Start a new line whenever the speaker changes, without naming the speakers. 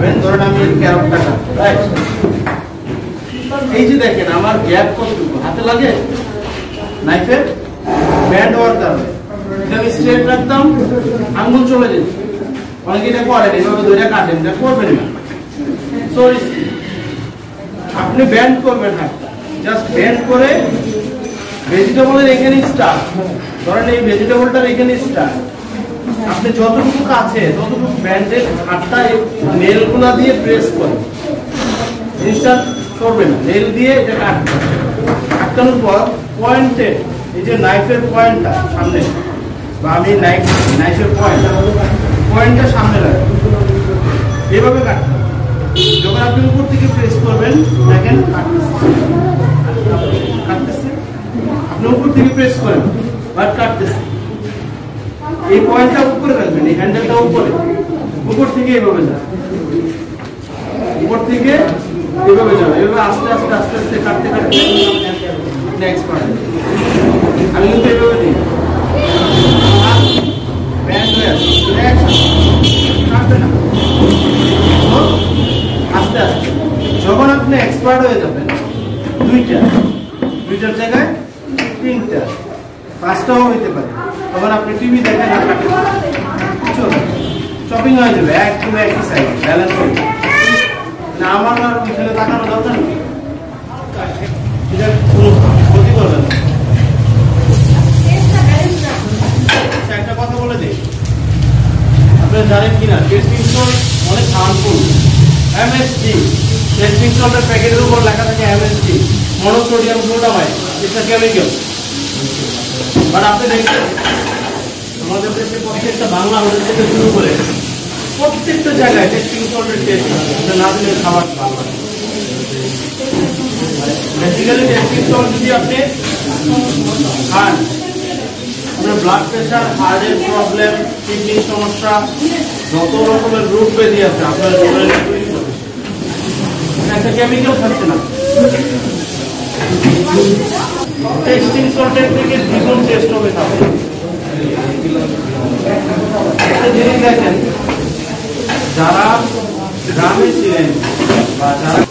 ধরেন আমি ক্যারটটা কাটবো, রাইট? এই যে দেখেন আমার গ্যাপ কতটুকু হাতে লাগে নাইফের ব্যান্ড হওয়ার কারণে। আমি স্ট্রেট রাখতাম, আঙ্গুল চলে যেত। অনেকে এটা করেন, এভাবে ধরে কাটেন, এটা করবেন না। সরি, আপনি ব্যান্ড করবেন হাতটা, জাস্ট ব্যান্ড করে ভেজিটেবলের এখানে স্টার্ট। ধরেন এই ভেজিটেবলটার এখানে স্টার্ট, আপনি যতটুকু কাছে ততটুকু ব্যান্ডের হাতটা নেলগুলা দিয়ে প্রেস করেন, জিনিসটা সরবে না। নেল দিয়ে এটা কাটবেন, আটকানোর পর পয়েন্টে এই যে নাইফের পয়েন্টটা সামনে, বা আমি নাইফের পয়েন্টটা সামনে রাখবেন, এভাবে কাটতে হবে। যখন আপনি উপর থেকে প্রেস করবেন দেখেন কাটতেছে, আপনি উপর থেকে প্রেস করেন বাট কাটতেছে। এই পয়েন্টটা উপরে রাখবেন, এই হ্যান্ডেলটা উপর থেকে এভাবে যাবে, উপর থেকে এভাবে যাবে, এভাবে আস্তে আস্তে আস্তে আস্তে কাটতে কাটতে নেক্সট পার্ট। আমি কিন্তু এভাবে দিই, ব্যান্ড হয়ে আসে, কাটবে না আস্তে আস্তে। যখন আপনি এক্সপার্ট হয়ে যাবেন, দুইটার জায়গায় তিনটা, পাঁচটাও হইতে পারে, তখন আপনি টিভি দেখেন আর কাটেন, শপিং হয়ে যাবে, একই সাইড ব্যালেন্স হয়ে যাবে না। আমার আর ওইখানে তাকানো দরকার নেই, এটা কোনো ক্ষতি করবে না। একটা কথা বলে দিই, আপনারা জানেন কিনা টেস্টিং সল্ট অনেক হার্মফুল। এমএসজি টেস্টিং সল্টের প্যাকেটের উপর লেখা থাকে এমএসজি, মনোসোডিয়াম গ্লুটামাইট, এটা কেমিক্যাল। বাট আপনি দেখবেন আমাদের দেশে প্রত্যেকটা বাংলা হোটেল থেকে শুরু করে প্রত্যেকটা জায়গায় টেস্টিং সল্টের টেস্ট না দিলে খাবার ভালো লাগে। বেসিক্যালি টেস্টিং সল্ট যদি আপনি খান, আপনার ব্লাড প্রেশার, হার্টের প্রবলেম, কিডনির সমস্যা, যত রকমের রোগ ব্যাধি আছে আপনার শরীরে তৈরি করবে। একটা কেমিক্যাল খাচ্ছে না, টেস্টিং সল্টের থেকে দ্বিগুণ টেস্ট হবে খাবে। একটা জিনিস দেখেন, যারা গ্রামে ছিলেন বা যারা